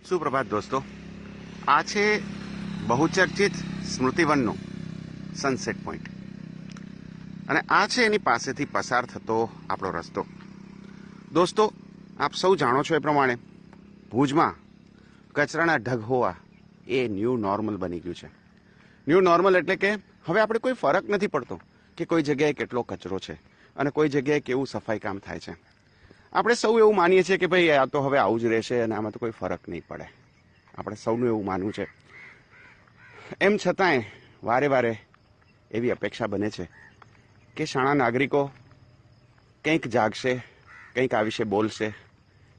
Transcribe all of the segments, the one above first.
સુપ્રભાત દોસ્તો, આ છે બહુચર્ચિત સ્મૃતિવનનો સનસેટ પોઈન્ટ અને આ છે એની પાસેથી પસાર થતો આપણો રસ્તો. દોસ્તો, આપ સૌ જાણો છો એ પ્રમાણે ભુજમાં કચરાના ઢગ હોવા એ ન્યૂ નોર્મલ બની ગયું છે. ન્યૂ નોર્મલ એટલે કે હવે આપણે કોઈ ફરક નથી પડતો કે કોઈ જગ્યાએ કેટલો કચરો છે અને કોઈ જગ્યાએ કેવું સફાઈ કામ થાય છે. આપણે સૌ એવું માનીએ છીએ કે ભાઈ આ તો હવે આવું જ રહેશે અને આમાં તો કોઈ ફરક નહીં પડે. આપણે સૌનું એવું માનવું છે. એમ છતાંય વારે વારે એવી અપેક્ષા બને છે કે શાણા નાગરિકો કંઈક જાગશે, કંઈક આ વિશે બોલશે,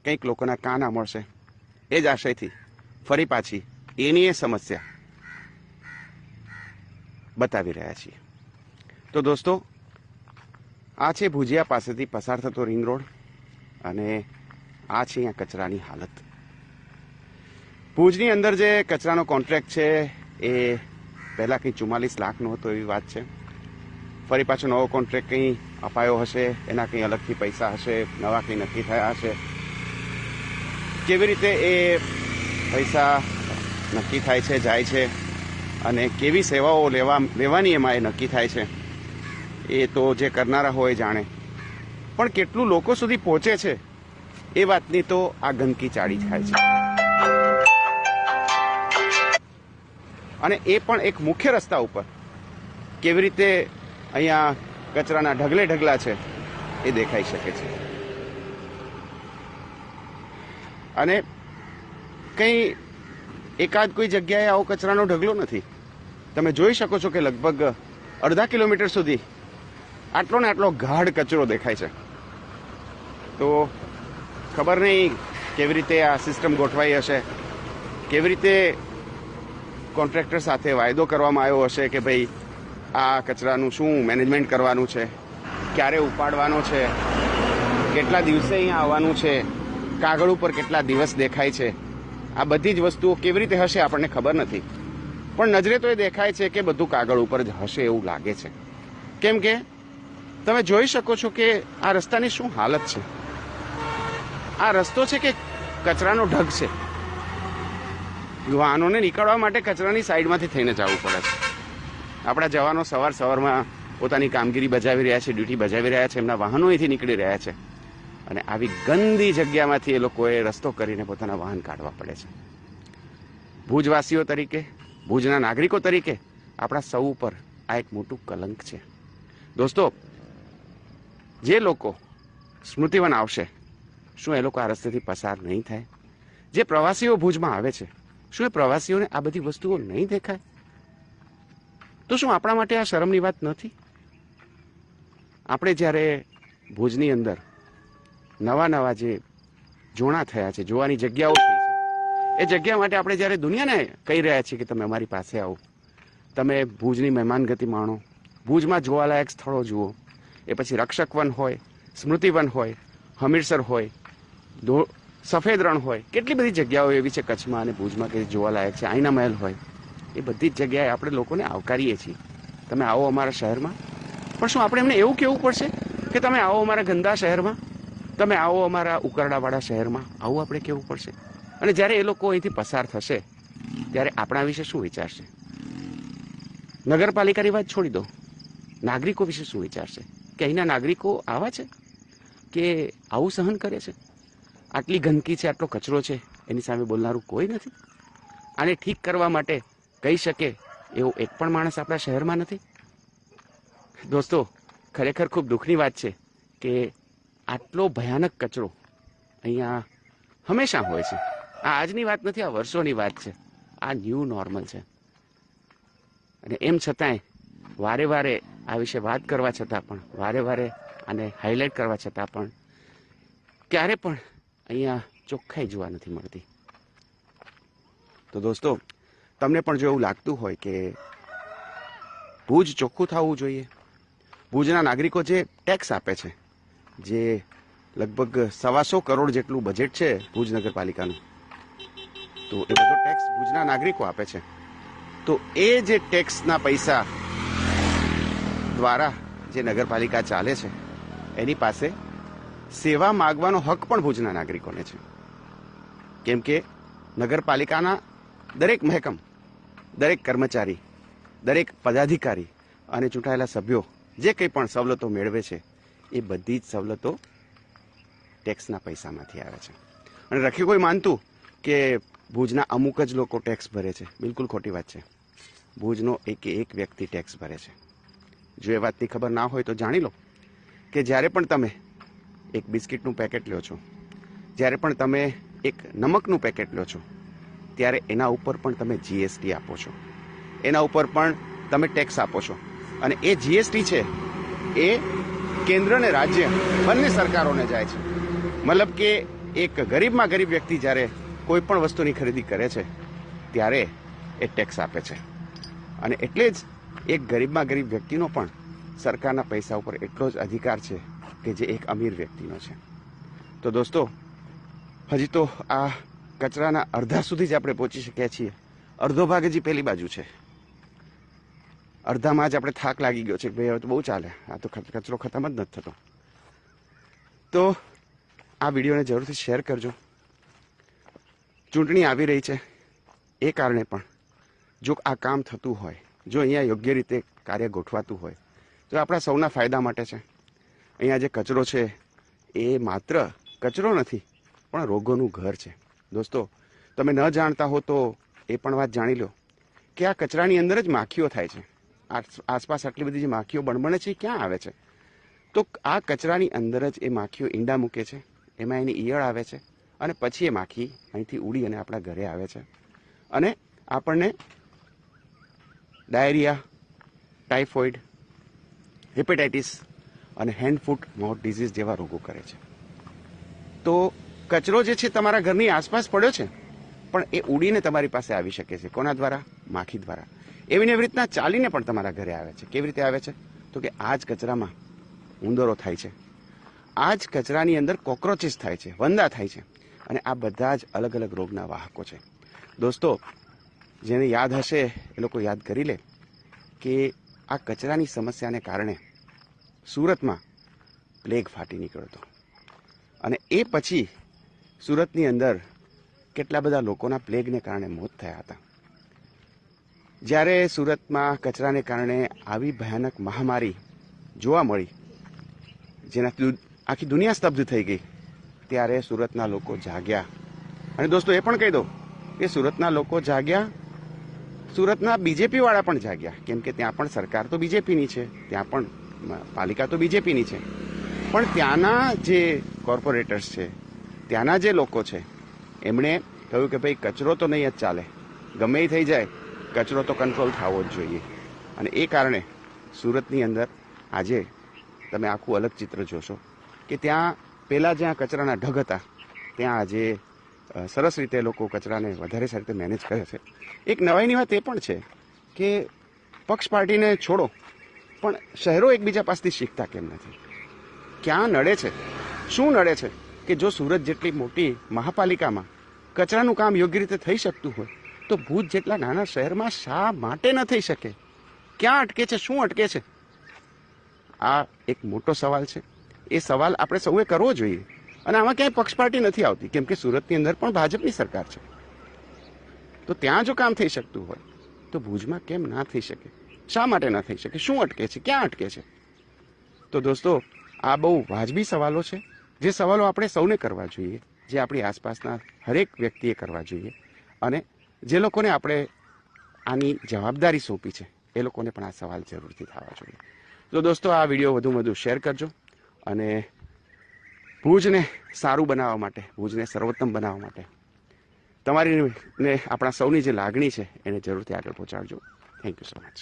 કંઈક લોકોના કાન આંભળશે. એ જ આશયથી ફરી પાછી એની એ સમસ્યા બતાવી રહ્યા છીએ. તો દોસ્તો, આ છે ભુજિયા પાસેથી પસાર થતો રિંગ રોડ અને આ છે અહીંયા કચરાની હાલત. ભુજની અંદર જે કચરાનો કોન્ટ્રાક્ટ છે એ પહેલાં કંઈ 44 લાખનો હતો એવી વાત છે. ફરી પાછો નવો કોન્ટ્રાક્ટ કંઈ અપાયો હશે, એના કંઈ અલગથી પૈસા હશે, નવા કંઈ નક્કી થયા હશે. કેવી રીતે એ પૈસા નક્કી થાય છે, જાય છે અને કેવી સેવાઓ લેવાની એમાં એ નક્કી થાય છે એ તો જે કરનારા હોય જાણે. પણ કેટલું લોકો સુધી પહોંચે છે એ વાતની તો આ ગંદકી ચાળી થાય છે. અને એ પણ એક મુખ્ય રસ્તા ઉપર કેવી રીતે અહીંયા કચરાના ઢગલે ઢગલા છે એ દેખાઈ શકે છે. અને કંઈ એકાદ કોઈ જગ્યાએ આવો કચરાનો ઢગલો નથી. તમે જોઈ શકો છો કે લગભગ અડધા કિલોમીટર સુધી આટલો ને આટલો ગાઢ કચરો દેખાય છે. તો ખબર નહીં કેવી રીતે આ સિસ્ટમ ગોઠવાઈ હશે, કેવી રીતે કોન્ટ્રાક્ટર સાથે વાયદો કરવામાં આવ્યો હશે કે ભાઈ આ કચરાનું શું મેનેજમેન્ટ કરવાનું છે, ક્યારે ઉપાડવાનો છે, કેટલા દિવસે અહીંયા આવવાનું છે, કાગળ ઉપર કેટલા દિવસ દેખાય છે. આ બધી જ વસ્તુઓ કેવી રીતે હશે આપણને ખબર નથી, પણ નજરે તો એ દેખાય છે કે બધું કાગળ ઉપર જ હશે એવું લાગે છે. કેમ કે તમે જોઈ શકો છો કે આ રસ્તાની શું હાલત છે. આ રસ્તો છે કે કચરાનો ઢગ છે. વાહનોને નીકળવા માટે કચરાની સાઈડમાંથી થઈને જવું પડે છે. આપણા જવાનો સવારમાં પોતાની કામગીરી બજાવી રહ્યા છે, ડ્યુટી બજાવી રહ્યા છે, એમના વાહનો અહીંથી નીકળી રહ્યા છે અને આવી ગંદી જગ્યામાંથી એ લોકોએ રસ્તો કરીને પોતાના વાહન કાઢવા પડે છે. ભુજવાસીઓ તરીકે, ભુજના નાગરિકો તરીકે આપણા સૌ ઉપર આ એક મોટું કલંક છે. દોસ્તો, જે લોકો સ્મૃતિવન આવશે, શું એ લોકો આ રસ્તેથી પસાર નહીં થાય? જે પ્રવાસીઓ ભુજમાં આવે છે, શું એ પ્રવાસીઓને આ બધી વસ્તુઓ નહીં દેખાય? તો શું આપણા માટે આ શરમની વાત નથી? આપણે જ્યારે ભુજની અંદર નવા જે જોણા થયા છે, જોવાની જગ્યાઓ થઈ છે, એ જગ્યા માટે આપણે જ્યારે દુનિયાને કહી રહ્યા છીએ કે તમે અમારી પાસે આવો, તમે ભુજની મહેમાનગતિ માણો, ભુજમાં જોવાલાયક સ્થળો જુઓ. એ પછી રક્ષકવન હોય, સ્મૃતિવન હોય, હમીરસર હોય, સફેદ રણ હોય, કેટલી બધી જગ્યાઓ એવી છે કચ્છમાં અને ભુજમાં કે જોવાલાયક છે. આઈના મહેલ હોય, એ બધી જ જગ્યાએ આપણે લોકોને આવકારીએ છીએ. તમે આવો અમારા શહેરમાં. પણ શું આપણે એમને એવું કહેવું પડશે કે તમે આવો અમારા ગંદા શહેરમાં, તમે આવો અમારા ઉકરડાવાળા શહેરમાં? આવું આપણે કહેવું પડશે. અને જ્યારે એ લોકો અહીંથી પસાર થશે ત્યારે આપણા વિશે શું વિચારશે? નગરપાલિકાની વાત છોડી દો, નાગરિકો વિશે શું વિચારશે કે અહીંના નાગરિકો આવા છે કે આવું સહન કરે છે? આટલી ગંદકી છે, આટલો કચરો છે, એની સામે બોલનારું કોઈ નથી. આને ઠીક કરવા માટે કહી શકે એવો એક પણ માણસ આપણા શહેરમાં નથી. દોસ્તો, ખરેખર ખૂબ દુઃખની વાત છે કે આટલો ભયાનક કચરો અહીંયા હંમેશા હોય છે. આ આજની વાત નથી, આ વર્ષોની વાત છે. આ ન્યૂ નોર્મલ છે. અને એમ છતાંય વારે વારે આ વિશે વાત કરવા છતાં પણ, વારે વારે આને હાઇલાઇટ કરવા છતાં પણ ક્યારે પણ અહીંયા ચોખ્ખાઈ જોવા નથી મળતી. તો દોસ્તો, તમને પણ જો એવું લાગતું હોય કે ભુજ ચોખ્ખું થવું જોઈએ, ભુજના નાગરિકો જે ટેક્સ આપે છે, જે લગભગ 125 કરોડ જેટલું બજેટ છે ભુજ નગરપાલિકાનું, તો એ બધો ટેક્સ ભુજના નાગરિકો આપે છે. તો એ જે ટેક્સના પૈસા દ્વારા જે નગરપાલિકા ચાલે છે એની પાસે સેવા માગવાનો હક પણ ભુજના નાગરિકોને છે. કેમ કે નગરપાલિકાના દરેક મહેકમ, દરેક કર્મચારી, દરેક પદાધિકારી અને ચૂંટાયેલા સભ્યો જે કંઈ પણ સવલતો મેળવે છે એ બધી જ સવલતો ટેક્સના પૈસામાંથી આવે છે. અને રખી કોઈ માનતું કે ભુજના અમુક જ લોકો ટેક્સ ભરે છે, બિલકુલ ખોટી વાત છે. ભુજનો એક વ્યક્તિ ટેક્સ ભરે છે. જો એ વાતની ખબર ના હોય તો જાણી લો કે જ્યારે પણ તમે એક બિસ્કિટનું પેકેટ લો છો, જ્યારે પણ તમે એક નમકનું પેકેટ લો છો, ત્યારે એના ઉપર પણ તમે જીએસટી આપો છો, એના ઉપર પણ તમે ટેક્સ આપો છો. અને એ જીએસટી છે એ કેન્દ્ર અને રાજ્ય બંને સરકારોને જાય છે. મતલબ કે એક ગરીબમાં ગરીબ વ્યક્તિ જ્યારે કોઈ પણ વસ્તુની ખરીદી કરે છે ત્યારે એ ટેક્સ આપે છે. અને એટલે જ એક ગરીબમાં ગરીબ વ્યક્તિનો પણ સરકારના પૈસા ઉપર એટલો જ અધિકાર છે કે જે એક અમીર વ્યક્તિનો છે. તો દોસ્તો, હજી તો આ કચરાના અડધા સુધી જ આપણે પહોંચી શક્યા છીએ. અડધો ભાગ હજી પેલી બાજુ છે. અડધામાં જ આપણે થાક લાગી ગયો છે કે ભાઈ હવે તો બહુ ચાલે, આ તો કચરો ખતમ જ નથી થતો. તો આ વિડીયોને જરૂરથી શેર કરજો. ચૂંટણી આવી રહી છે એ કારણે પણ જો આ કામ થતું હોય, જો અહીંયા યોગ્ય રીતે કાર્ય ગોઠવાતું હોય તો આપણા સૌના ફાયદા માટે છે. અહીંયા જે કચરો છે એ માત્ર કચરો નથી પણ રોગોનું ઘર છે. દોસ્તો, તમે ન જાણતા હો તો એ પણ વાત જાણી લો કે આ કચરાની અંદર જ માખીઓ થાય છે. આસપાસ આટલી બધી જે માખીઓ બણબણે છે એ ક્યાં આવે છે? તો આ કચરાની અંદર જ એ માખીઓ ઈંડા મૂકે છે, એમાં એની ઈયળ આવે છે અને પછી એ માખી અહીંથી ઉડી અને આપણા ઘરે આવે છે અને આપણને ડાયરિયા, ટાઇફોઇડ, હેપેટાઇટિસ અને હેન્ડ ફૂટ માઉથ ડિઝીઝ જેવા રોગો કરે છે. તો કચરો જે છે તમારા ઘરની આસપાસ પડ્યો છે પણ એ ઉડીને તમારી પાસે આવી શકે છે. કોના દ્વારા? માખી દ્વારા. એવી રીતના ચાલીને પણ તમારા ઘરે આવે છે. કેવી રીતે આવે છે? તો કે આ જ કચરામાં ઉંદરો થાય છે, આ જ કચરાની અંદર કોક્રોચીસ થાય છે, વંદા થાય છે અને આ બધા જ અલગ અલગ રોગના વાહકો છે. દોસ્તો, જેને યાદ હશે એ લોકો યાદ કરી લે કે આ કચરાની સમસ્યાને કારણે સુરતમાં પ્લેગ ફાટી નીકળ્યો હતો અને એ પછી સુરતની અંદર કેટલા બધા લોકોના પ્લેગને કારણે મોત થયા હતા. જ્યારે સુરતમાં કચરાને કારણે આવી ભયાનક મહામારી જોવા મળી, જેનાથી આખી દુનિયા સ્તબ્ધ થઈ ગઈ, ત્યારે સુરતના લોકો જાગ્યા. અને દોસ્તો, એ પણ કહી દો કે સુરતના લોકો જાગ્યા, સુરતના બીજેપી વાળા પણ જાગ્યા. કેમ કે ત્યાં પણ સરકાર તો બીજેપીની છે, ત્યાં પણ પાલિકા તો બીજેપીની છે, પણ ત્યાંના જે કોર્પોરેટર્સ છે, ત્યાંના જે લોકો છે, એમણે કહ્યું કે ભાઈ કચરો તો નહીં જ ચાલે, ગમે એ થઈ જાય, કચરો તો કંટ્રોલ થવો જ જોઈએ. અને એ કારણે સુરતની અંદર આજે તમે આખું અલગ ચિત્ર જોશો કે ત્યાં પહેલાં જ્યાં કચરાના ઢગ હતા ત્યાં આજે સરસ રીતે લોકો કચરાને વધારે સારી રીતે મેનેજ કરે છે. એક નવાઈની વાત એ પણ છે કે પક્ષ પાર્ટીને છોડો, પણ શહેરો એકબીજા પાસેથી શીખતા કેમ નથી? ક્યાં નડે છે? શું નડે છે કે જો સુરત જેટલી મોટી મહાપાલિકામાં કચરાનું કામ યોગ્ય રીતે થઈ શકતું હોય તો ભુજ જેટલા નાના શહેરમાં શા માટે ન થઈ શકે? ક્યાં અટકે છે? શું અટકે છે? આ એક મોટો સવાલ છે. એ સવાલ આપણે સૌએ કરવો જોઈએ. અને આમાં ક્યાંય પક્ષ પાર્ટી નથી આવતી, કેમ કે સુરતની અંદર પણ ભાજપની સરકાર છે. તો ત્યાં જો કામ થઈ શકતું હોય તો ભુજમાં કેમ ના થઈ શકે? શા માટે ના થઈ શકે? શું અટકે છે? ક્યાં અટકે છે? તો દોસ્તો, આ બહુ વાજબી સવાલો છે, જે સવાલો આપણે સૌને કરવા જોઈએ, જે આપણી આસપાસના હરેક વ્યક્તિએ કરવા જોઈએ. અને જે લોકોને આપણે આની જવાબદારી સોંપી છે એ લોકોને પણ આ સવાલ જરૂરથી થવા જોઈએ. તો દોસ્તો, આ વિડીયો વધુમાં વધુ શેર કરજો અને ભુજને સારું બનાવવા માટે, ભુજને સર્વોત્તમ બનાવવા માટે તમારી ને આપણા સૌની જે લાગણી છે એને જરૂરથી આગળ પહોંચાડજો. Thank you so much.